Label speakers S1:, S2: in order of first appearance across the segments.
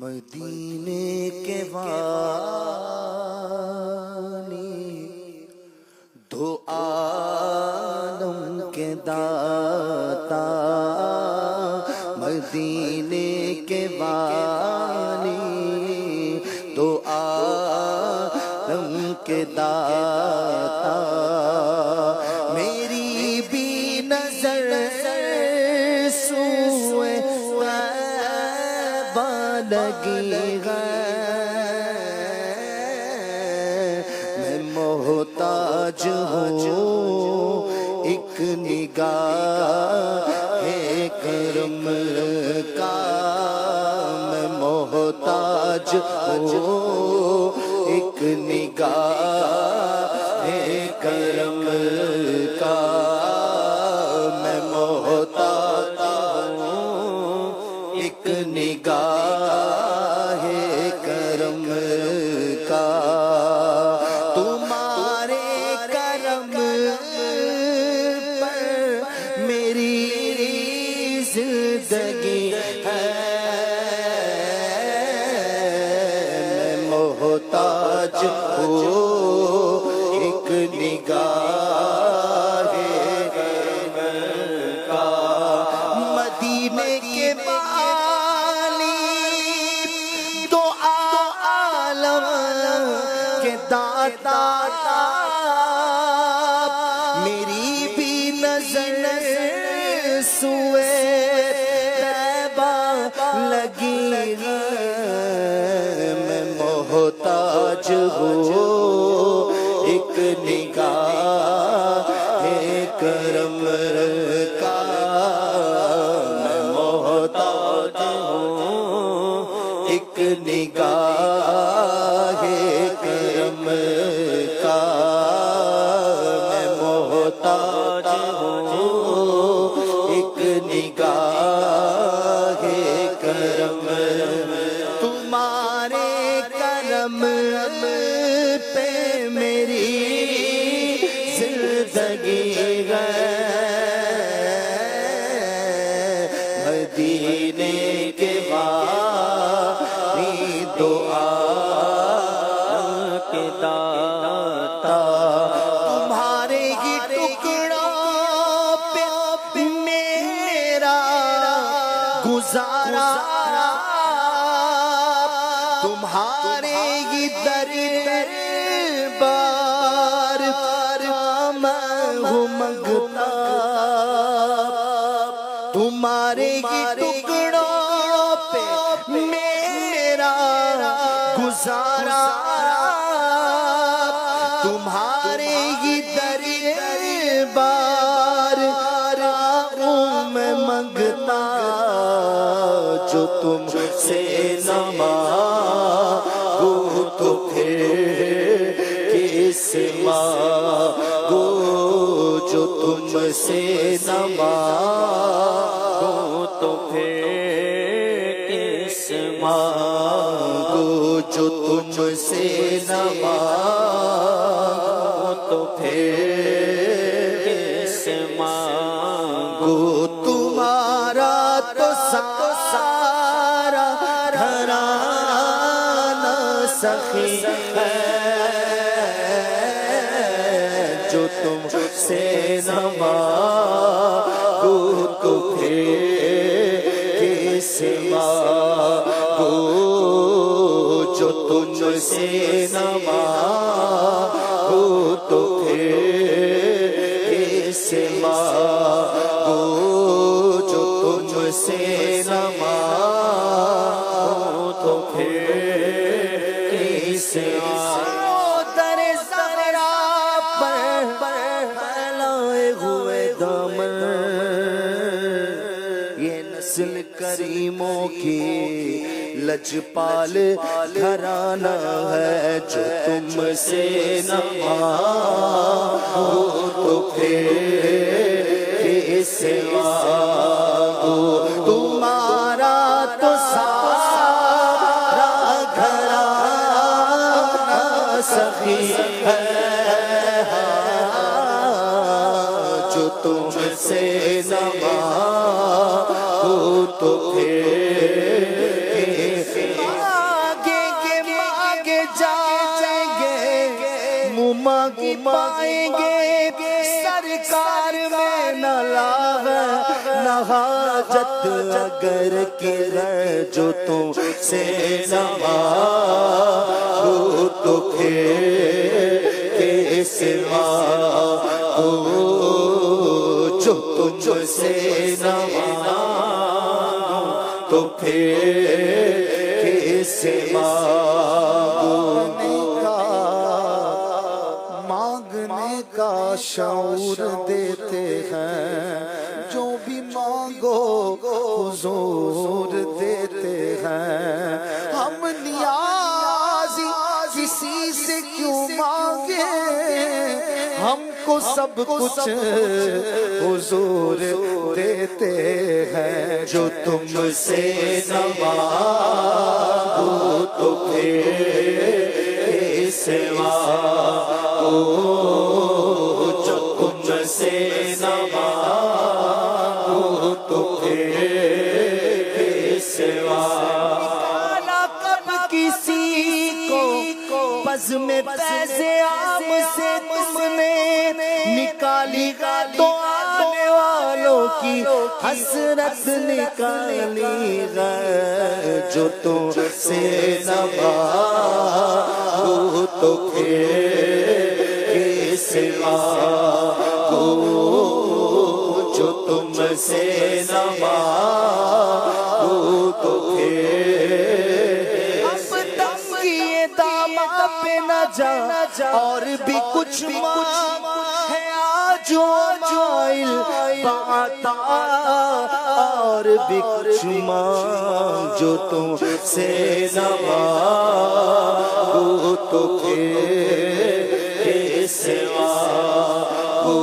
S1: مدینے کے والی دو عالم کے داتا، مدینے کے والی دو عالم کے داتا، میری بھی نظر سوئے طیبہ لگی ہے، میں محتاج ہوں ایک نگاہ کرم کا، میں محتاج ہوں ایک نگاہ کرم کا، میں محتاج ہوں ایک نگاہ کرم کا، تمہارے کرم پر میری زندگی ہے، میں محتاج ہوں ایک نگاہ کرم کا، مدینے کے والی دو عالم کے داتا، میری بھی نظر سوئے طیبہ لگی ہے، میں محتاج ہوں ایک نگاہ کرم کا، میں محتاج ہوں ایک نگاہ کرم کا، میں محتاج ہوں ایک نگاہ کرم، تمہارے کرم پہ میری زندگی ہے، مدینے کے والی دو عالم کے داتا، تمہارے ہی ٹکڑوں پہ میرا گزارا، تمہارے ہی دربار میں ہوں منگتا، تمہارے ہی ٹکڑوں پہ میرا گزارا، تمہارے ہی دربار میں منگتا، جو تم سے نہ مانگوں تو پھر کس مانگوں، جو تم سے نہ مانگوں تو پھر کس مانگوں، جو تم سے نہ مانگوں تو پھر کس مانگوں، تمہارا تو سارا گھرانہ سخی ہے، جو تم سے نہ مانگوں تو پھر کس مانگوں، جو تم سے نہ مانگوں تو پھر کس مانگوں، جو تم سے نہ مانگوں تو پھر کس مانگوں، در زہرا پر پھیلائے ہوئے دامن، یہ نسل کریموں کی لجپال گھرانہ ہے، جو تم سے نہ مانگوں تو پھر کس مانگوں، تمہارا تو سارا گھرانہ سخی ہے، جو تم سے نہ مانگوں تو پھر پائیں گے سرکار میں نہ لاغ نہ حاجت اگر کی ہے جو تم سے نہ مانگو تو پھر کیسے مانگو جو تم سے نہ مانگو تو پھر کیسے
S2: مانگنے کا شعور دیتے ہیں جو بھی مانگو حضور دیتے ہیں ہم نیازی کسی سے کیوں مانگے ہم کو سب کچھ حضور دیتے ہیں
S1: جو تم سے نہ مانگو تو پھر کیسے مانگو جو تم سے نہ مانگو تو پھر کیسے مانگو کب کسی کو بزم پیسے عام سے تم نے نکالی تو آنے والوں کی حسرت نکالی ہے جو تم سے نہ مانگو تو پھر کیسے مانگو جو تم سے نہ مانگو تو پھر اب تم کیے دامن پہ نہ جا اور بھی کچھ مانگ ہے آج وائل باتا اور بھی کچھ مانگ جو تم سے نہ مانگو تو پھر کیسے مانگو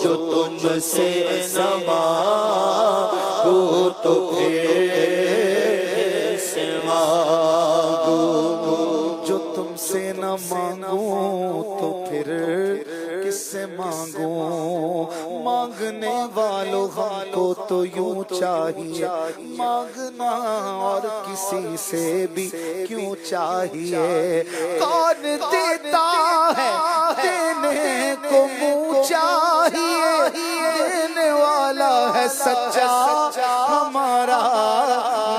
S1: جو تم سے نہ مانگو تو پھر کیسے مانگو
S2: جو تم سے نہ مانگوں تو پھر کس سے مانگوں مانگنے والوں ہم کو تو یوں چاہیے مانگنا اور کسی سے بھی کیوں چاہیے کون دیتا ہے دینے کو منہ چاہیے دینے والا ہے سچا ہمارا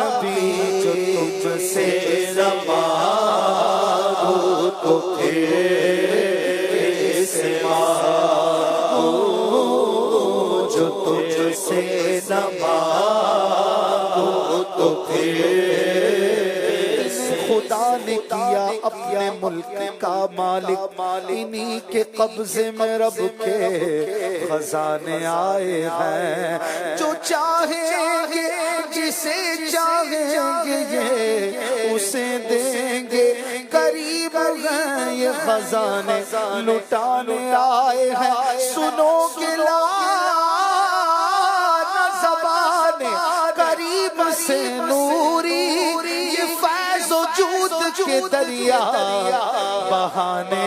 S2: نبی جو تم سے
S1: نہ مانگو تو پھر کیسے مانگو جو تم سے نہ مانگو تو پھر
S2: خدا نے کیا اپنے ملک کا مالک انہی کے قبضے میں رب کے خزانے آئے ہیں جو چاہیں گے جسے چاہیں گے یہ اسے دیں گے قریب ہیں یہ خزانے لٹانے آئے ہیں سنو گے لا زبان قریب سے نوری یہ فیض و جود کے دریا بہانے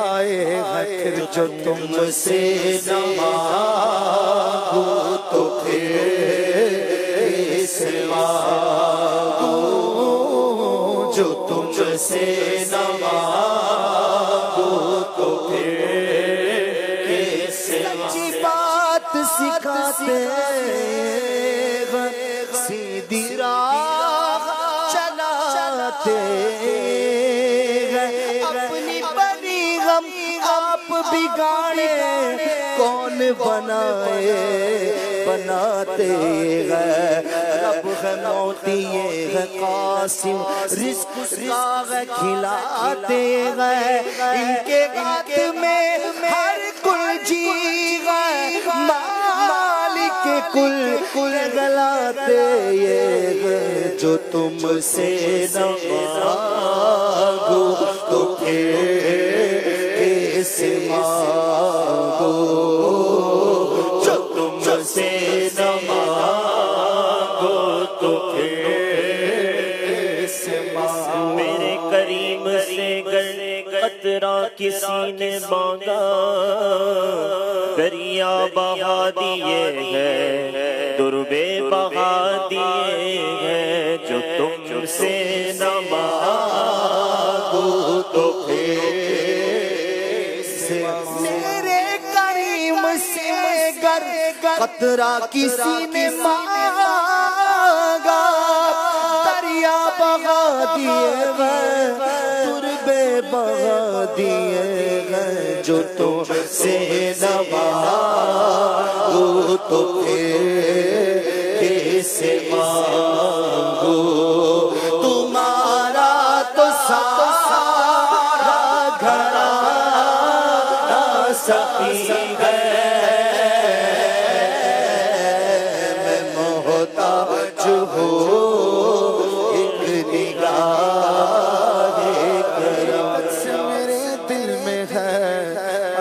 S2: آئے ہیں پھر جو
S1: تم سے نہ مانگو تو پھر کیسے مانگو جو تم سے نہ مانگو تو پھر کیسے سچی بات سکھاتے سیدھی راہ چلاتے اپنی بڑی غم آپ بگاڑے کون بناتے ہیں رب ہے موتی ہے قاسم رزق کا ہے کھلاتے ہیں ان کے ہاتھ میں ہر کل جی ہے مالک کل گلاتے یہ جو تم سے نہ مانگو تو پھر کیسے مانگو جو تم سے نہ مانگو تو پھر کیسے مانگو
S3: میرے کریم سے قطرہ کسی نے مانگا دریا بہا دیے ہیں دربے بہا دیے ہیں جو تم سے نہ مانگو
S1: تو پھر
S2: قطرہ کسی نے مانگا دریا بہا دیے گئے تربے بہا دیے گئے جو تم سے نہ مانگو تو پھر کیسے مانگو تمہارا تو سارا گھرانہ سخی ہے میں محتاج ہوں ایک نگاہ کرم سے میرے دل میں ہے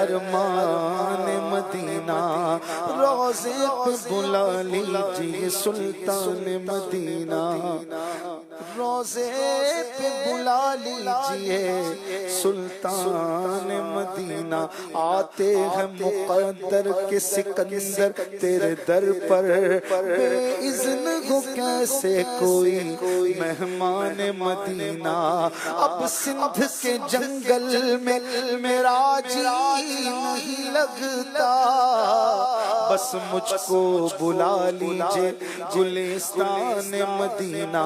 S2: ارمان مدینہ روزے پہ بلا لیجیے سلطان مدینہ روزے پہ بلا لیجیے سلطان مدینہ آتے ہیں مقدر کے سکندر تیرے در پر بے اذن ہو کیسے کوئی مہمان مدینہ اب سندھ کے جنگل میں میرا جی نہیں لگتا بس مجھ کو بلا لیجیے گلستان مدینہ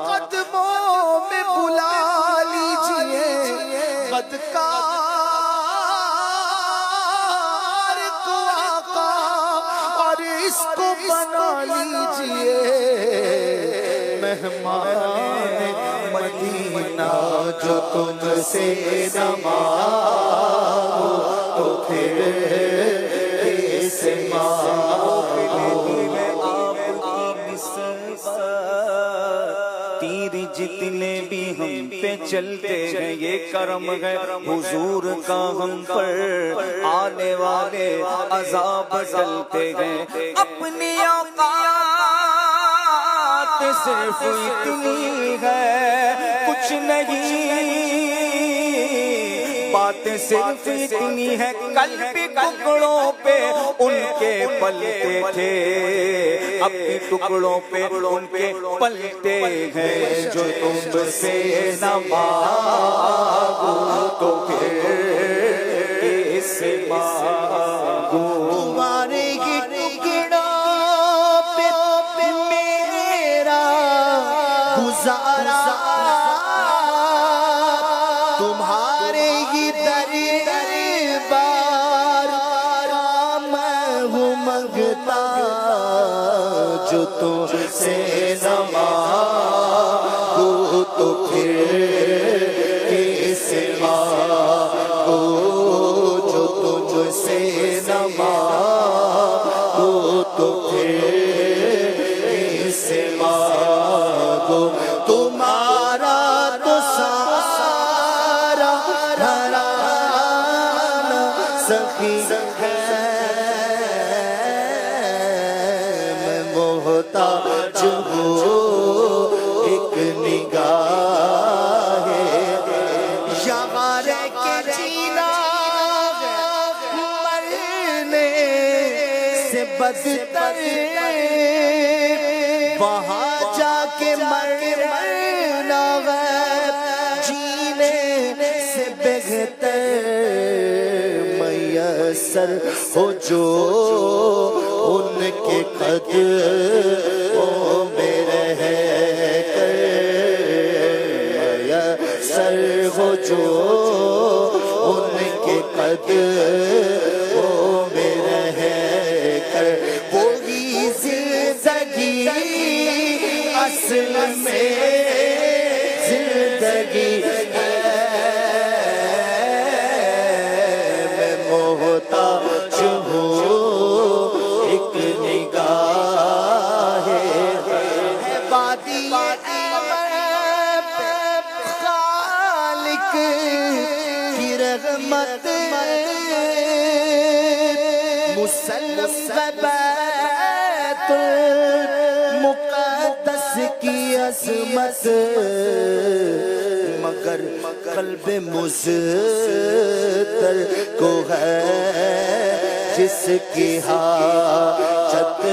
S2: قدموں میں بلا لیجیے بدکار کو آقا اور اس کو بنا لیجیے مہمان مدینہ جو تم سے نہ مانگو تو پھر کیسے مانگو
S4: تیر جتنے بھی ہم پہ چلتے ہیں یہ کرم ہے حضور کا ہم پر آنے والے عذاب ٹلتے ہیں اپنی اوقات صرف اتنی ہے کچھ نہیں باتیں صرف اتنی ہے قلب ٹکڑوں پہ ان کے پلتے تھے اپنی ٹکڑوں پہ ان کے پلتے ہیں جو تم سے نہ مانگو تو پھر کیسے مانگو
S2: تمہارے ہی ٹکڑوں پہ میرا گزارا تمہارے ہی دربار میں ہوں منگتا جو تم سے نہ مانگو تو پھر کیسے مانگو جو تم سے نہ مانگو تو پھر کیسے مانگو تمہارا تو سارا گھرانہ سخی ہے میں محتاج ہوں ایک نگاہ یہاں رہ کے جینا مرنے سے بدتر وہاں جا کے مرنا جینے سے بہتر میسر ہو جو ان کے قدموں میں رہ کر میسر ہو جو ان کے قدموں میں رہ کر وہی زندگی اصل میں زندگی ہے میں محتاج ہوں ایک نگاہ وادی خالق کی رحمت مسلم بیت مقدس کی عظمت مگر قلب مزتر کو ہے جس کی حاجت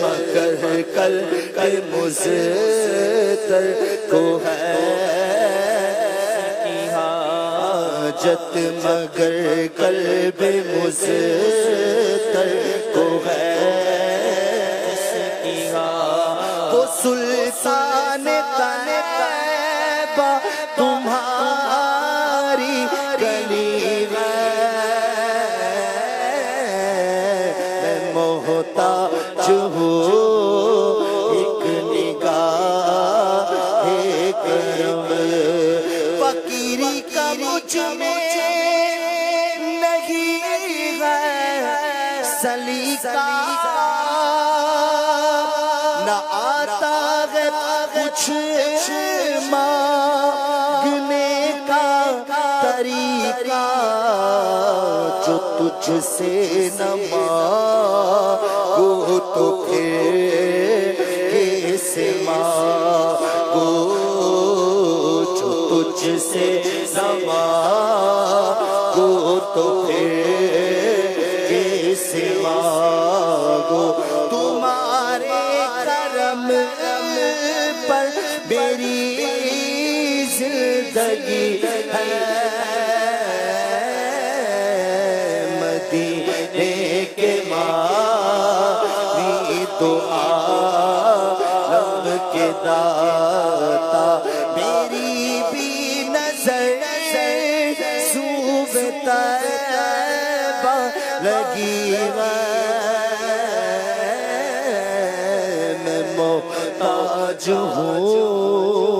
S2: مگر قلب مزتر کو ہے حاجت مگر قلب مزتر وہ سلطان طیبہ تمہاری گلی ہے، میں محتاج ہوں ایک نگاہ کرم، فقیری کا مجھ میں نہیں ہے سلیقہ، نہ آتا ہے کچھ مانگنے کا طریقہ، جو تجھ سے نہ مانگو تو پھر کیسے مانگو، جو تجھ سے نہ مانگو تو پھر کیسے مانگو، تمہارے کرم پر میری زندگی ہے، مدینے کے مانی دعا رب کے داتا، میری بھی نظر صوبہ طیبہ لگی ہے، میں محتاج ہوں